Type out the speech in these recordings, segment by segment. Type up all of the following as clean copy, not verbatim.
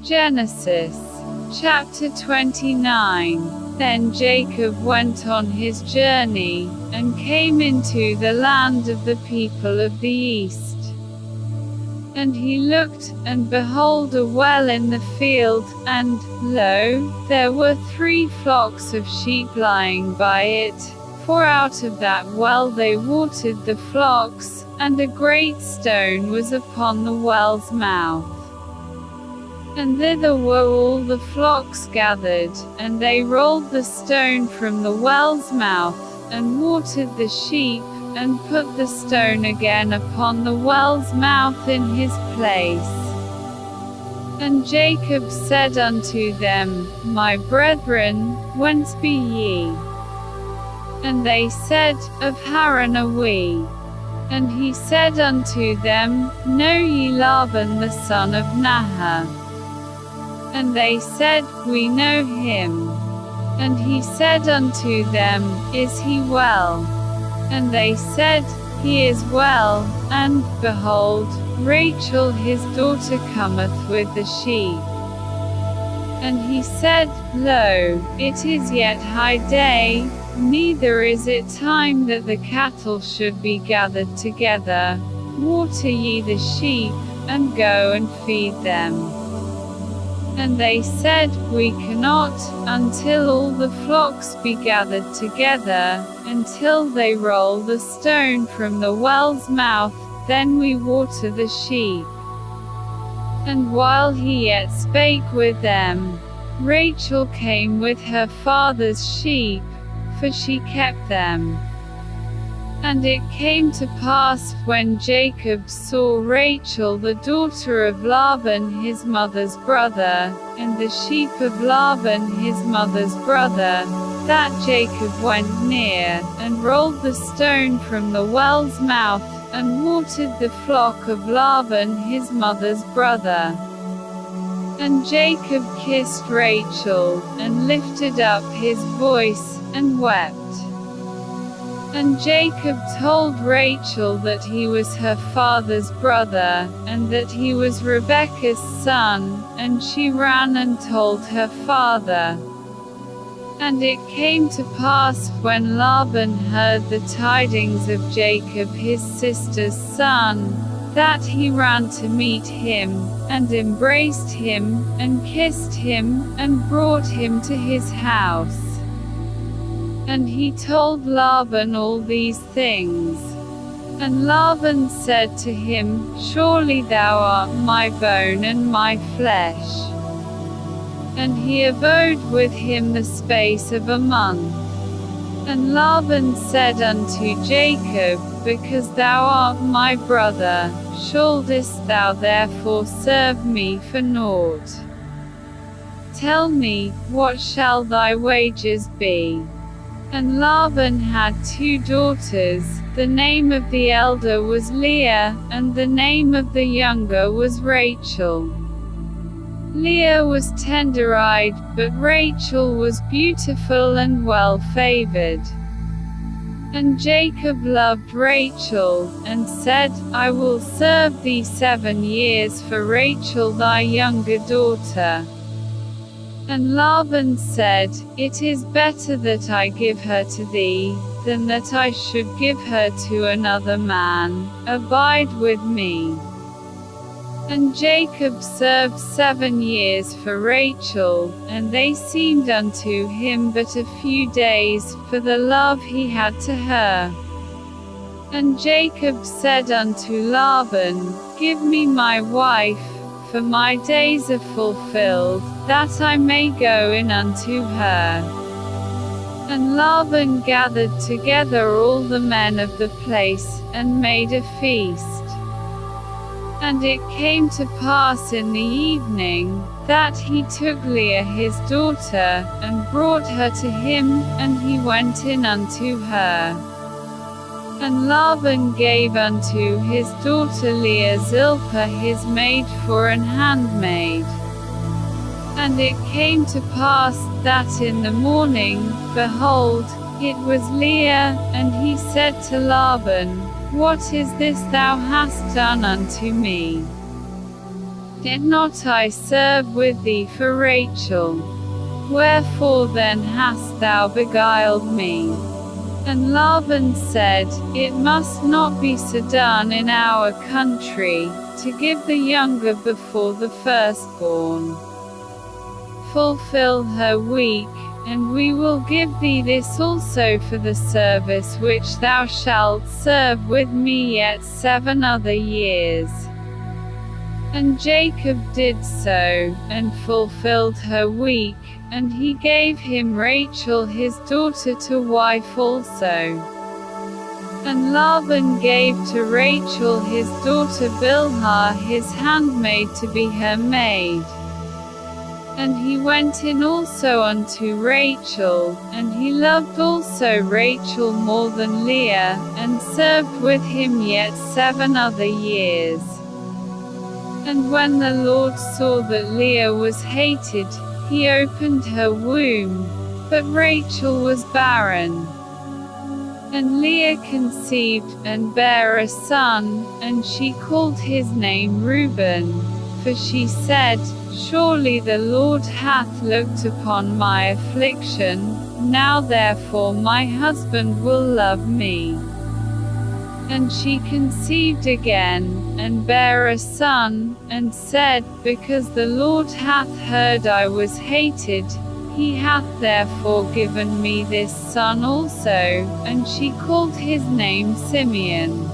Genesis chapter 29. Then Jacob went on his journey, and came into the land of the people of the east. And he looked, and behold a well in the field, and, lo, there were 3 flocks of sheep lying by it, for out of that well they watered the flocks, and a great stone was upon the well's mouth. And thither were all the flocks gathered, and they rolled the stone from the well's mouth, and watered the sheep, and put the stone again upon the well's mouth in his place. And Jacob said unto them, My brethren, whence be ye? And they said, Of Haran are we. And he said unto them, Know ye Laban the son of Nahor? And they said, We know him. And he said unto them, Is he well? And they said, He is well, and, behold, Rachel his daughter cometh with the sheep. And he said, Lo, it is yet high day, neither is it time that the cattle should be gathered together. Water ye the sheep, and go and feed them. And they said, We cannot, until all the flocks be gathered together, until they roll the stone from the well's mouth, then we water the sheep. And while he yet spake with them, Rachel came with her father's sheep, for she kept them. And it came to pass, when Jacob saw Rachel the daughter of Laban his mother's brother, and the sheep of Laban his mother's brother, that Jacob went near, and rolled the stone from the well's mouth, and watered the flock of Laban his mother's brother. And Jacob kissed Rachel, and lifted up his voice, and wept. And Jacob told Rachel that he was her father's brother, and that he was Rebekah's son, and she ran and told her father. And it came to pass, when Laban heard the tidings of Jacob his sister's son, that he ran to meet him, and embraced him, and kissed him, and brought him to his house. And he told Laban all these things. And Laban said to him, Surely thou art my bone and my flesh. And he abode with him the space of a month. And Laban said unto Jacob, Because thou art my brother, shouldest thou therefore serve me for naught? Tell me, what shall thy wages be? And Laban had 2 daughters, the name of the elder was Leah, and the name of the younger was Rachel. Leah was tender-eyed, but Rachel was beautiful and well-favored. And Jacob loved Rachel, and said, I will serve thee 7 years for Rachel thy younger daughter. And Laban said, It is better that I give her to thee, than that I should give her to another man. Abide with me. And Jacob served 7 years for Rachel, and they seemed unto him but a few days, for the love he had to her. And Jacob said unto Laban, Give me my wife, for my days are fulfilled, that I may go in unto her. And Laban gathered together all the men of the place, and made a feast. And it came to pass in the evening, that he took Leah his daughter, and brought her to him, and he went in unto her. And Laban gave unto his daughter Leah Zilpah his maid for an handmaid. And it came to pass, that in the morning, behold, it was Leah, and he said to Laban, What is this thou hast done unto me? Did not I serve with thee for Rachel? Wherefore then hast thou beguiled me? And Laban said, It must not be so done in our country, to give the younger before the firstborn. Fulfill her week, and we will give thee this also for the service which thou shalt serve with me yet 7 other years. And Jacob did so, and fulfilled her week, and he gave him Rachel his daughter to wife also. And Laban gave to Rachel his daughter Bilhah his handmaid to be her maid. And he went in also unto Rachel, and he loved also Rachel more than Leah, and served with him yet 7 other years. And when the Lord saw that Leah was hated, he opened her womb, but Rachel was barren. And Leah conceived, and bare a son, and she called his name Reuben, for she said, Surely the Lord hath looked upon my affliction, now therefore my husband will love me. And she conceived again, and bare a son, and said, Because the Lord hath heard I was hated, he hath therefore given me this son also, and she called his name Simeon.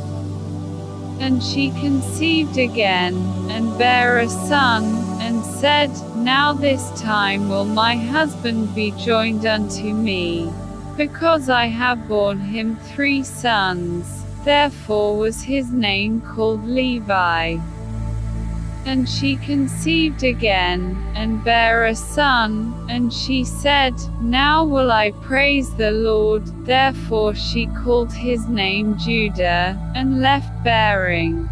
And she conceived again, and bare a son, and said, Now this time will my husband be joined unto me, because I have borne him 3 sons. Therefore was his name called Levi. And she conceived again, and bare a son, and she said, Now will I praise the Lord. Therefore she called his name Judah, and left bearing.